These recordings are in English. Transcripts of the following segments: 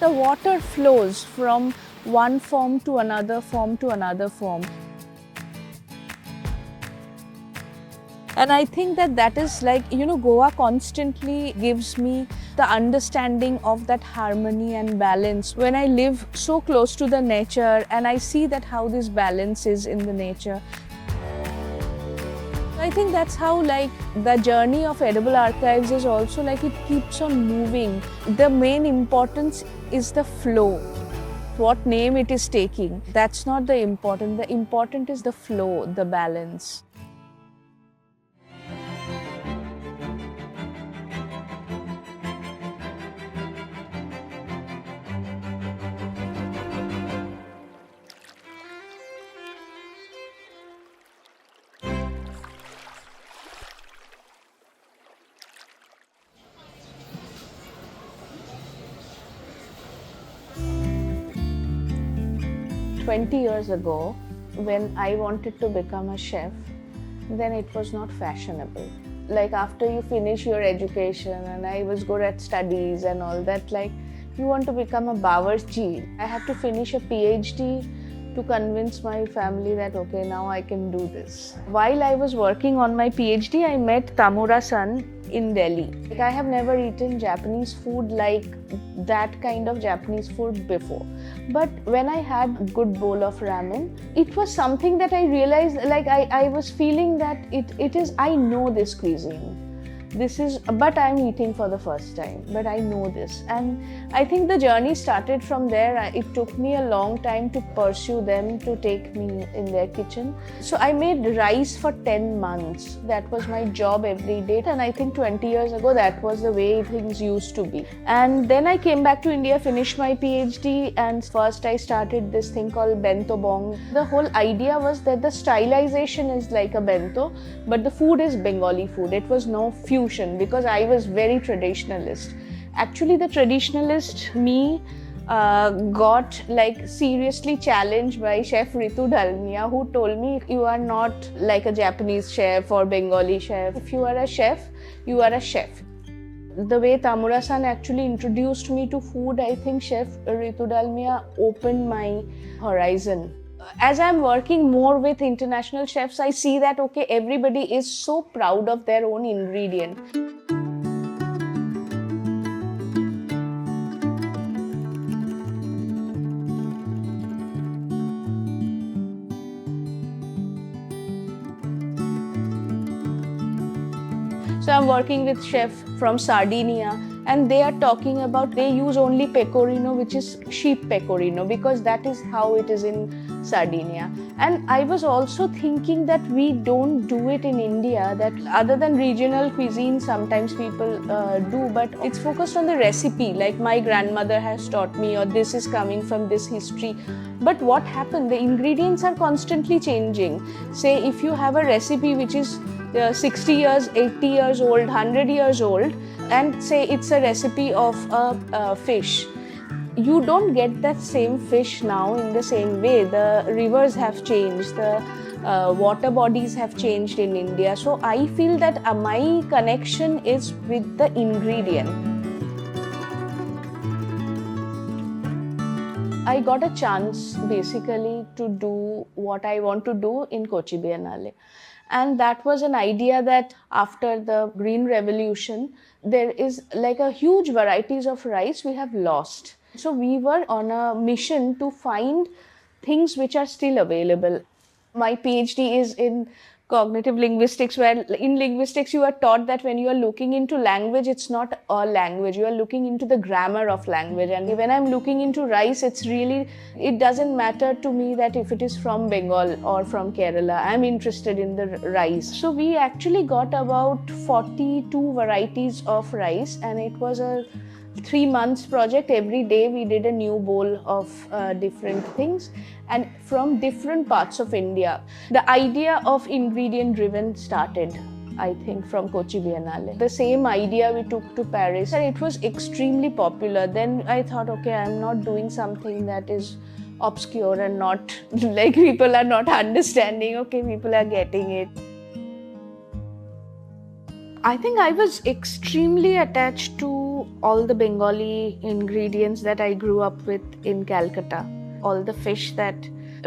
The water flows from one form to another form to another form. And I think that is like, Goa constantly gives me the understanding of that harmony and balance. When I live so close to the nature and I see that how this balance is in the nature. I think that's how like the journey of Edible Archives is also like it keeps on moving. The main importance is the flow. What name it is taking, that's not the important. The important is the flow, the balance. "20 years ago, when I wanted to become a chef, then it was not fashionable. Like after you finish your education and I was good at studies and all that, like you want to become a bawarchi. I had to finish a PhD to convince my family that okay, now I can do this. While I was working on my PhD, I met Tamura-san in Delhi. Like, I have never eaten Japanese food like that kind of Japanese food before. But when I had a good bowl of ramen, it was something that I realized, like I was feeling that it is, I know this cuisine. But I'm eating for the first time, but I know this. And I think the journey started from there. It took me a long time to pursue them to take me in their kitchen. So I made rice for 10 months. That was my job every day. And I think 20 years ago, that was the way things used to be. And then I came back to India, finished my PhD, and first I started this thing called bento bong. The whole idea was that the stylization is like a bento, but the food is Bengali food. It was no fusion because I was very traditionalist. Actually, the traditionalist me got like seriously challenged by Chef Ritu Dalmia, who told me, you are not like a Japanese chef or Bengali chef. If you are a chef, you are a chef. The way Tamura-san actually introduced me to food, I think Chef Ritu Dalmia opened my horizon. As I'm working more with international chefs, I see that okay, everybody is so proud of their own ingredient. So I'm working with chef from Sardinia, and they are talking about they use only pecorino, which is sheep pecorino, because that is how it is in Sardinia. And I was also thinking that we don't do it in India, that other than regional cuisine, sometimes people do, but it's focused on the recipe, like my grandmother has taught me, or this is coming from this history. But what happened? The ingredients are constantly changing. Say if you have a recipe which is 60 years, 80 years old, 100 years old, and say it's a recipe of a fish. You don't get that same fish now in the same way. The rivers have changed, the water bodies have changed in India. So I feel that my connection is with the ingredient. I got a chance basically to do what I want to do in Kochi Biennale. And that was an idea that after the Green Revolution, there is like a huge varieties of rice we have lost. So we were on a mission to find things which are still available. My PhD is in cognitive linguistics, where in linguistics you are taught that when you are looking into language, it's not a language, you are looking into the grammar of language. And when I'm looking into rice, it doesn't matter to me that if it is from Bengal or from Kerala, I'm interested in the rice. So we actually got about 42 varieties of rice, and it was a 3 months project. Every day we did a new bowl of different things, and from different parts of India. The idea of ingredient driven started, I think, from Kochi Biennale. The same idea we took to Paris, and it was extremely popular. Then I thought, okay, I'm not doing something that is obscure and not like people are not understanding. Okay, people are getting it. I think I was extremely attached to all the Bengali ingredients that I grew up with in Calcutta. All the fish that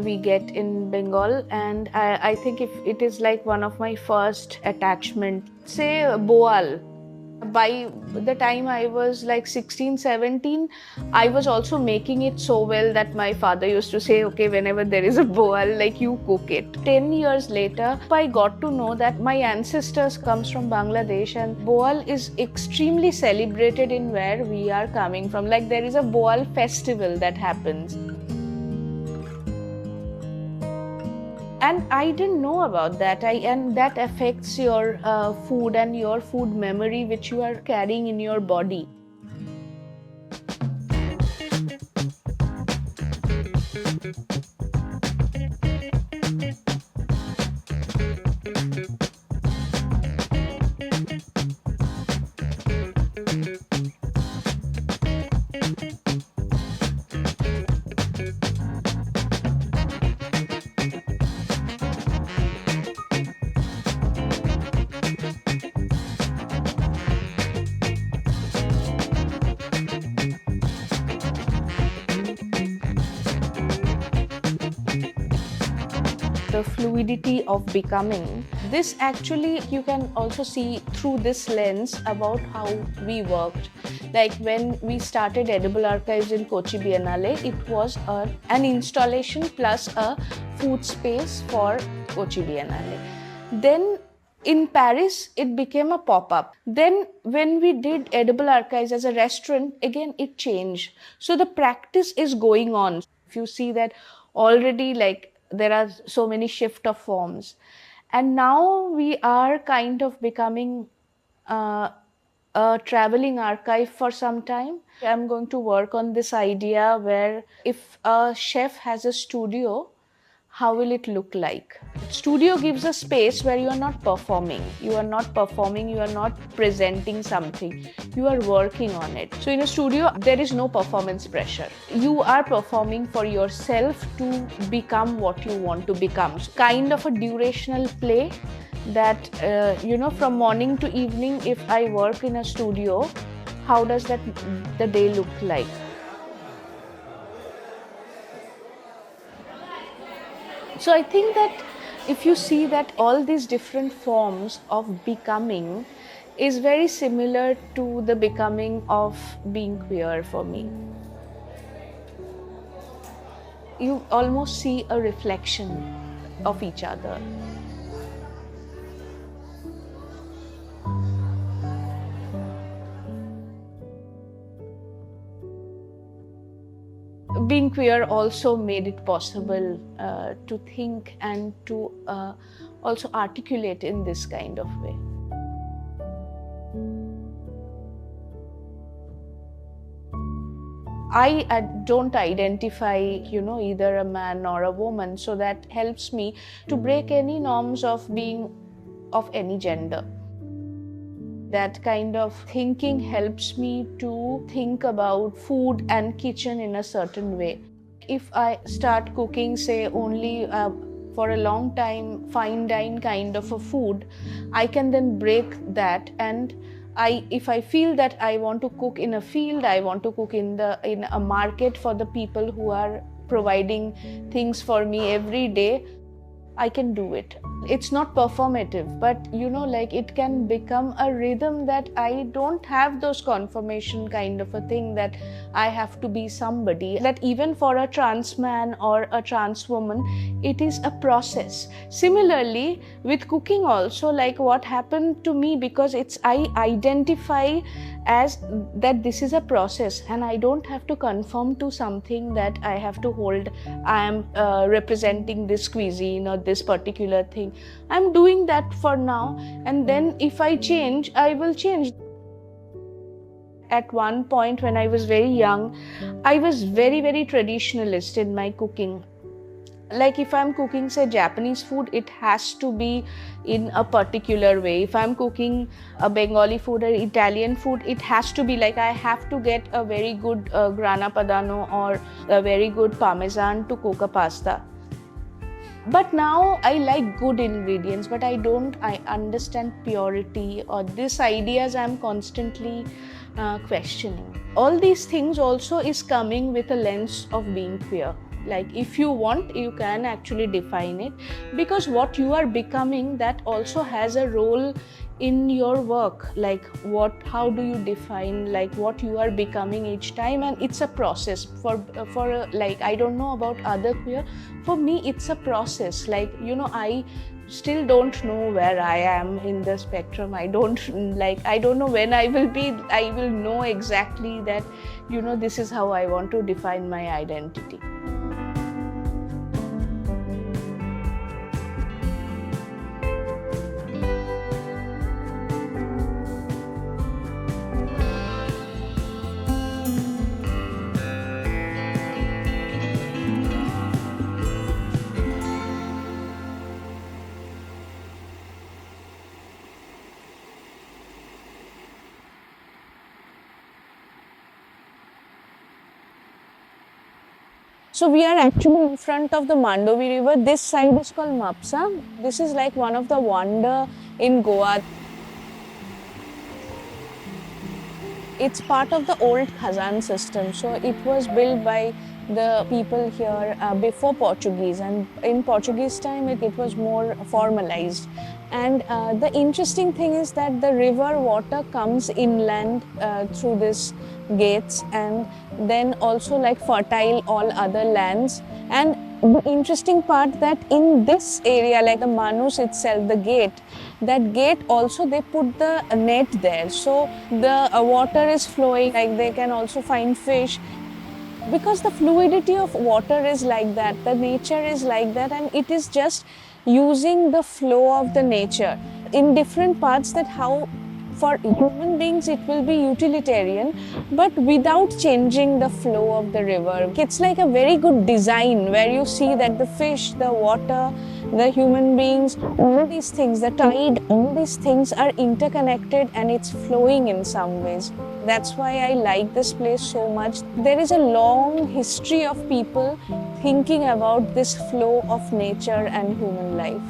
we get in Bengal, and I think if it is like one of my first attachment, say boal. By the time I was like 16, 17, I was also making it so well that my father used to say, okay, whenever there is a boal, like you cook it. 10 years later, I got to know that my ancestors comes from Bangladesh, and boal is extremely celebrated in where we are coming from. Like there is a boal festival that happens. And I didn't know about that. And that affects your food and your food memory, which you are carrying in your body. The fluidity of becoming. This actually you can also see through this lens about how we worked. Like when we started Edible Archives in Kochi Biennale, it was an installation plus a food space for Kochi Biennale. Then in Paris, it became a pop-up. Then when we did Edible Archives as a restaurant, again it changed. So the practice is going on. If you see that already, like there are so many shift of forms. And now we are kind of becoming a traveling archive for some time. I'm going to work on this idea where if a chef has a studio, how will it look like? Studio gives a space where you are not performing. You are not performing, you are not presenting something. You are working on it. So in a studio, there is no performance pressure. You are performing for yourself to become what you want to become. So kind of a durational play that, from morning to evening, if I work in a studio, how does the day look like? So I think that if you see that all these different forms of becoming is very similar to the becoming of being queer for me. You almost see a reflection of each other. Being queer also made it possible to think and to also articulate in this kind of way. I don't identify, either a man or a woman, so that helps me to break any norms of being of any gender. That kind of thinking helps me to think about food and kitchen in a certain way. If I start cooking, say, only for a long time, fine dine kind of a food, I can then break that, and if I feel that I want to cook in a field, I want to cook in a market for the people who are providing things for me every day, I can do it. It's not performative, but it can become a rhythm that I don't have those confirmation kind of a thing that I have to be somebody. That even for a trans man or a trans woman, it is a process. Similarly, with cooking also, like what happened to me, because I identify as that this is a process and I don't have to conform to something that I have to hold. I am representing this cuisine or this particular thing. I'm doing that for now, and then if I change, I will change. At one point when I was very young, I was very, very traditionalist in my cooking. Like if I'm cooking, say, Japanese food, it has to be in a particular way. If I'm cooking a Bengali food or Italian food, it has to be like I have to get a very good grana padano or a very good parmesan to cook a pasta. But now I like good ingredients, but I understand purity or these ideas I'm constantly questioning. All these things also is coming with a lens of being queer. Like if you want, you can actually define it, because what you are becoming, that also has a role in your work. Like how do you define like what you are becoming each time, and it's a process for like, I don't know about other queer, for me it's a process. Like, you know, I still don't know where I am in the spectrum. I don't know when I will know exactly that, you know, this is how I want to define my identity. So we are actually in front of the Mandovi River. This side is called Mapsa. This is like one of the wonder in Goa. It's part of the old Khazan system. So it was built by the people here before Portuguese, and in Portuguese time it was more formalized. And the interesting thing is that the river water comes inland through these gates, and then also like fertile all other lands. And the interesting part that in this area, like the Manus itself, the gate, that gate also they put the net there. So the water is flowing, like they can also find fish. Because the fluidity of water is like that, the nature is like that, and it is just using the flow of the nature in different parts, that how for human beings it will be utilitarian, but without changing the flow of the river. It's like a very good design where you see that the fish, the water, the human beings, all these things, the tide, all these things are interconnected and it's flowing in some ways. That's why I like this place so much. There is a long history of people thinking about this flow of nature and human life.